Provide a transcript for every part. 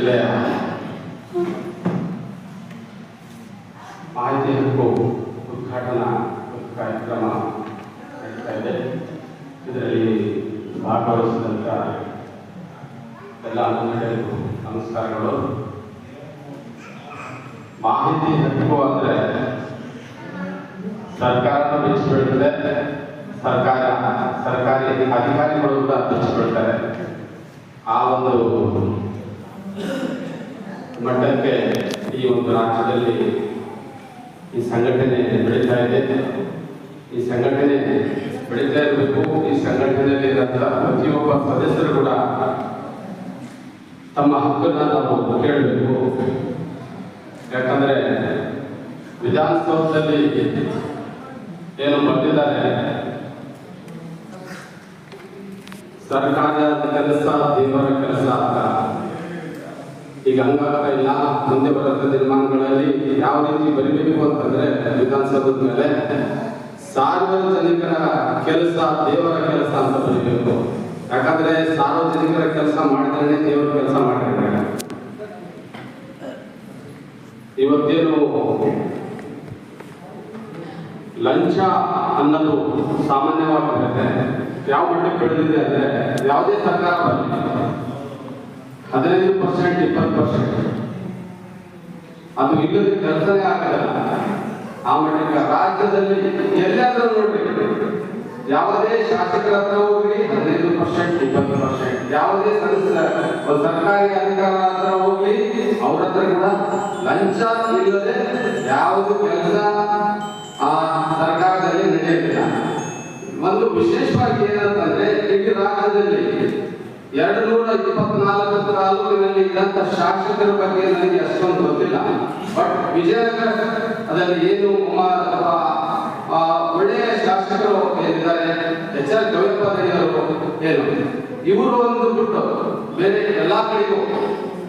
ಜಿಲ್ಲೆಯ ಮಾಹಿತಿ ಹಕ್ಕು ಉದ್ಘಾಟನಾ ಕಾರ್ಯಕ್ರಮ ನಡೀತಾ ಇದೆ. ಇದರಲ್ಲಿ ಭಾಗವಹಿಸಿದಂಥ ಎಲ್ಲ ಮುಖಂಡರಿಗೂ ನಮಸ್ಕಾರಗಳು. ಮಾಹಿತಿ ಹಕ್ಕು ಅಂದರೆ ಸರ್ಕಾರನ ಬಿಚ್ಚಿಬಿಡುತ್ತದೆ, ಸರ್ಕಾರಿ ಅಧಿಕಾರಿಗಳು ಕೂಡ ಬಿಚ್ಚಿಬಿಡ್ತಾರೆ. ಆ ಒಂದು ಮಟ್ಟಕ್ಕೆ ಈ ಒಂದು ರಾಜ್ಯದಲ್ಲಿ ಈ ಸಂಘಟನೆ ಬೆಳೀತಾ ಇದೆ. ಈ ಸಂಘಟನೆ ಬೆಳೀತಾ ಇರಬೇಕು. ಈ ಸಂಘಟನೆಯಲ್ಲಿ ಇರುವಂತಹ ಪ್ರತಿಯೊಬ್ಬ ಸದಸ್ಯರು ಕೂಡ ತಮ್ಮ ಹಕ್ಕನ್ನು ನಾವು ಕೇಳಬೇಕು. ಯಾಕಂದರೆ ವಿಧಾನಸೌಧದಲ್ಲಿ ಏನು ಬಂದಿದ್ದಾರೆ, ಸರ್ಕಾರದ ಕೆಲಸ ದೇವರ ಕೆಲಸ ಅಂತ ಈಗ ಹಂಗಾಗ್ತಾ ಇಲ್ಲ. ಮುಂದೆ ಬರುವಂಥ ದಿನಮಾನಗಳಲ್ಲಿ ಯಾವ ರೀತಿ ಬರೀಬೇಕು ಅಂತಂದ್ರೆ ವಿಧಾನಸೌಧದ ಮೇಲೆ ಸಾರ್ವಜನಿಕರ ಕೆಲಸ ದೇವರ ಕೆಲಸ ಅಂತ ಬರೀಬೇಕು. ಯಾಕಂದ್ರೆ ಸಾರ್ವಜನಿಕರ ಕೆಲಸ ಮಾಡಿದ್ರೆ ದೇವರ ಕೆಲಸ ಮಾಡಿರ್ತಾರೆ. ಇವತ್ತೇನು ಲಂಚ ಅನ್ನೋದು ಸಾಮಾನ್ಯವಾಗಿರುತ್ತೆ. ಯಾವ ಮಟ್ಟಕ್ಕೆ ಬೆಳೆದಿದೆ ಅಂದ್ರೆ ಯಾವುದೇ ಸರ್ಕಾರ ಬರಲಿ 15% 20% ಅದು ಇಲ್ಲದ ಕೆಲಸನೇ ಆಗಲ್ಲ. ಆ ಮಟ್ಟಕ್ಕೆ ರಾಜ್ಯದಲ್ಲಿ ಎಲ್ಲಾದ್ರೂ ನೋಡ್ರಿ, ಯಾವುದೇ ಶಾಸಕರ ಹತ್ರ ಹೋಗ್ರಿ 15% 20%, ಯಾವುದೇ ಸದಸ್ಯರ ಸರ್ಕಾರಿ ಅಧಿಕಾರ ಹತ್ರ ಹೋಗ್ಲಿ ಅವ್ರ ಹತ್ರ ಕೂಡ ಲಂಚ ಇಲ್ಲದೆ ಯಾವುದು ಕೆಲಸ ಆ ಸರ್ಕಾರದಲ್ಲಿ ನಡೆಯುತ್ತಿಲ್ಲ. ಒಂದು ವಿಶೇಷವಾಗಿ ಏನಂತಂದ್ರೆ ಇಡೀ ರಾಜ್ಯದಲ್ಲಿ 224 ತಾಲೂಕಿನಲ್ಲಿ ಇದ್ದಂತ ಶಾಸಕರ ಬಗ್ಗೆ ನನಗೆ ಅಷ್ಟೊಂದು ಗೊತ್ತಿಲ್ಲ. ಬಟ್ ವಿಜಯನಗರ ಅದರಲ್ಲಿ ಏನು ಒಳ್ಳೆಯ ಶಾಸಕರು ಏನಿದ್ದಾರೆ, HR ಗವಿಯಪ್ಪನವರು ಏನು ಇವರು ಒಂದು ಬಿಟ್ಟು ಬೇರೆ ಎಲ್ಲಾ ಕಡೆಗೂ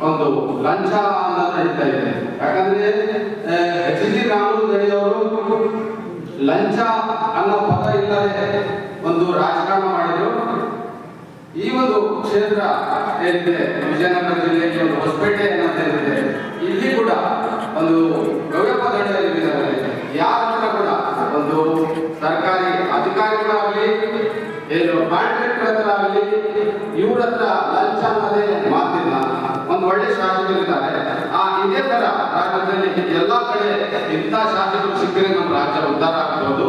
ಒಂದು ಲಂಚ ಅನ್ನೋದು ನಡೀತಾ ಇದೆ. ಯಾಕಂದ್ರೆ HG ರಾಮಲಿಂಗಯ್ಯವರು ಲಂಚ ಅನ್ನೋ ಪದ ಇಲ್ಲದೆ ಒಂದು ರಾಜಕಾರಣ ಮಾಡಿದ್ರು. ಈ ಒಂದು ಕ್ಷೇತ್ರ ಏನಿದೆ ವಿಜಯನಗರ ಜಿಲ್ಲೆಯಲ್ಲಿ ಒಂದು ಹೊಸಪೇಟೆ ಅಂತ ಏನಿದೆ, ಇಲ್ಲಿ ಕೂಡ ಒಂದು ಗವ್ಯಪ್ಪ ದಂಡ ಯಾರ ಹತ್ರ ಕೂಡ ಒಂದು ಸರ್ಕಾರಿ ಅಧಿಕಾರಿಗಳಾಗಲಿ ಏನು ಕಾಂಟ್ರಾಕ್ಟರ್ ಹತ್ರ ಆಗಲಿ ಇವ್ರ ಹತ್ರ ಲಂಚ ಅನ್ನೋದೇ ಮಾತಿಲ್ಲ. ಒಂದು ಒಳ್ಳೆ ಶಾಸಕರಿದ್ದಾರೆ. ಇದೇ ತರ ರಾಜ್ಯದಲ್ಲಿ ಎಲ್ಲಾ ಕಡೆ ಇಂಥ ಶಾಸಕರು ಸಿಕ್ಕರೆ ನಮ್ಮ ರಾಜ್ಯ ಉದ್ಧಾರ ಆಗ್ಬೋದು.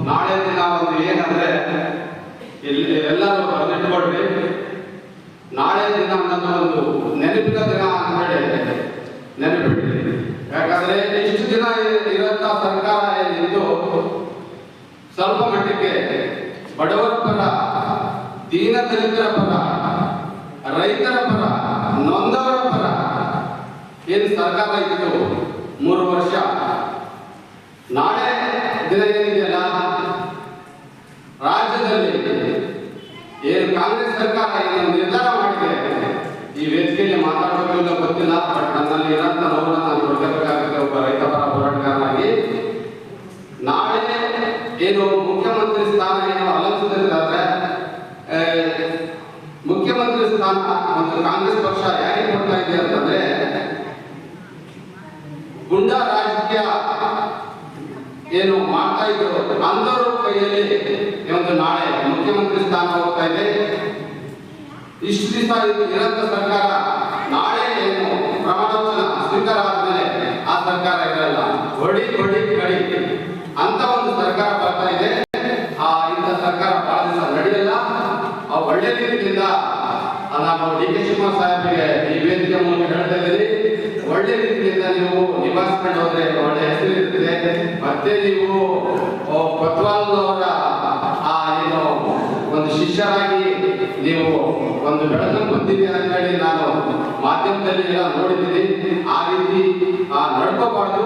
ನಾಳೆ ದಿನ ಒಂದು ಏನಂದ್ರೆ ಎಲ್ಲರೂ ಬರೆದಿಟ್ಕೊಳ್ರಿ, ನಾಳೆ ದಿನ ನನ್ನ ಒಂದು ನೆನಪಿನ ದಿನ ಅಂತ ಹೇಳಿ ನೆನಪಿಡ್ರಿ. ಯಾಕಂದ್ರೆ ಇಷ್ಟು ದಿನ ಇರುವಂತ ಸರ್ಕಾರ ಏನಿತ್ತು ಸ್ವಲ್ಪ ಮಟ್ಟಿಗೆ ಬಡವರ ಪರ, ದೀನ ದಲಿತರ ಪರ, ರೈತರ ಪರ, ನೊಂದವರ ಪರ ಏನು ಸರ್ಕಾರ ಇತ್ತು 3 ವರ್ಷ. ನಾಳೆ ದಿನ ಏನಿದೆಯಲ್ಲ ರಾಜ್ಯದಲ್ಲಿ ಏನು ಕಾಂಗ್ರೆಸ್ ಸರ್ಕಾರ ಏನು ನಿರ್ಧಾರ ಮಾಡಿದೆ, ಈ ವೇದಿಕೆಯಲ್ಲಿ ಮಾತಾಡೋದಿಲ್ಲ ಗೊತ್ತಿಲ್ಲ. ಬಟ್ ನನ್ನಲ್ಲಿ ಇರೋಂಥ ನೋವನ್ನು ನಾನು ನೋಡ್ಕೋಬೇಕಾಗುತ್ತೆ ಒಬ್ಬ ರೈತ ಪರ ಹೋರಾಟಗಾರನಾಗಿ. ನಾಳೆ ಏನು ಮುಖ್ಯಮಂತ್ರಿ ಸ್ಥಾನ ಏನು ಅಲಂಕರಿಸಿದ್ರೆ ಮುಖ್ಯಮಂತ್ರಿ ಸ್ಥಾನ ಒಂದು ಕಾಂಗ್ರೆಸ್ ಪಕ್ಷ ಯಾರಿಗೆ ಕೊಡ್ತಾ ಇದೆ ಅಂತಂದ್ರೆ ಗುಂಡಾ ರಾಜಕೀಯ ಏನು ಮಾಡ್ತಾ ಇದ್ರು ಅಂದವರು ಕೈಯಲ್ಲಿ ಒಂದು ನಾಳೆ ಮುಖ್ಯಮಂತ್ರಿ ಸ್ಥಾನ ಹೋಗ್ತಾ ಇದೆ. ಇಷ್ಟು ದಿವಸ ಇರಂತ ಸರ್ಕಾರ ನಾಳೆ ಏನು ಪ್ರಮಾಣವಚನ ಸ್ವೀಕಾರ ಆದ್ಮೇಲೆ ಆ ಸರ್ಕಾರ ಇರಲ್ಲ, ಹೊಡಿ ಹೊಡಿ ಕಡಿ ಅಂತ ಒಂದು ಸರ್ಕಾರ ಬರ್ತಾ ಇದೆ. ಇಂಥ ಸರ್ಕಾರ ಬಹಳ ದಿವಸ ನಡೆಯಲ್ಲ. ಒಳ್ಳೆ ರೀತಿಯಿಂದ ನಾವು DK ಶಿವಕುಮಾರ್ ಸಾಹೇಬರಿಗೆ ಈ ವೇದಿಕೆ ಮೂಲಕ ಹೇಳ್ತಾ ಇದ್ದೀರಿ, ಒಳ್ಳೆ ರೀತಿಯಿಂದ ನೀವು ನಿಭಾಯಿಸ್ಕೊಂಡು ಹೋದ್ರೆ ಒಳ್ಳೆ ಹೆಸರು ಇರ್ತದೆ. ಮತ್ತೆ ನೀವು ಕೊತ್ವಾಲ್ ಅವರ ಏನು ಒಂದು ಶಿಷ್ಯರಾಗಿ ನೀವು ಒಂದು ಬೆಳಕನ್ನು ಬಂದಿದೆ ಅಂತ ಹೇಳಿ ನಾನು ಮಾಧ್ಯಮದಲ್ಲಿ ಎಲ್ಲ ನೋಡಿದ್ದೀನಿ. ಆ ರೀತಿ ನಡ್ಕೋಬಾರ್ದು.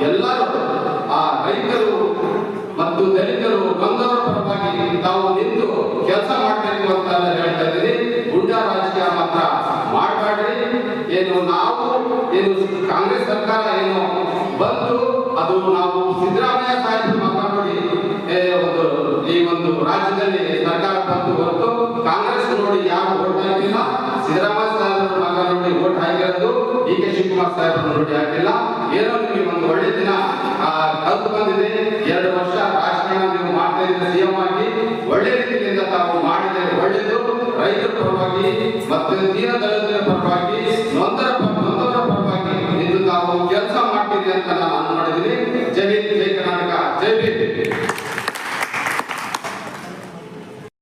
ಎಲ್ಲರೂ ರೈತರು ಮತ್ತು ದಲಿತರು ಬಂದವರ ಪರವಾಗಿ ತಾವು ನಿಂತು ಕೆಲಸ ಮಾಡಬೇಕು ಅಂತ ಹೇಳ್ತಾ ಇದ್ದೀನಿ. ಗುಂಡಾ ರಾಜಕೀಯ ಮಾತ್ರ ಮಾಡಬೇಡ್ರಿ. ಏನು ನಾವು ಏನು ಕಾಂಗ್ರೆಸ್ ಸರ್ಕಾರ ಏನು ಬಂದು ಅದು ನಾವು ಸಿದ್ದರಾಮಯ್ಯ ಸಾಹೇಬರು ಮಾತಾಡಿ ಒಂದು ಈ ಒಂದು ರಾಜ್ಯದಲ್ಲಿ ಸರ್ಕಾರ ಬಂದು ಹೊರತು ಕಾಂಗ್ರೆಸ್ ನೋಡಿ ಯಾರು ಓಡ್ತಾ ಇದ್ದಿಲ್ಲ. ಸಿದ್ದರಾಮಯ್ಯ ಸಾಹೇಬರ ಮಗ ಶಿವಕುಮಾರ್ ಸಾಹೇಬರು ನೋಡಿ ಹಾಕಿಲ್ಲ. ಏನೋ ನಿಮಗೆ ಒಂದು ಒಳ್ಳೆ ದಿನ ಕಲ್ತು ಬಂದಿದೆ. 2 ವರ್ಷ ರಾಜಕಾರಣ ನೀವು ಮಾಡ್ತಾ ಇದ್ರೆ ಸಿಎಂ ಆಗಿ ಒಳ್ಳೆ ರೀತಿಯಿಂದ ತಾವು ಮಾಡಿದರೆ ಒಳ್ಳೆಯದು. ರೈತರ ಪರವಾಗಿ ಮತ್ತು ದೀನ ದಲಿತರ ಪರವಾಗಿ ನೊಂದ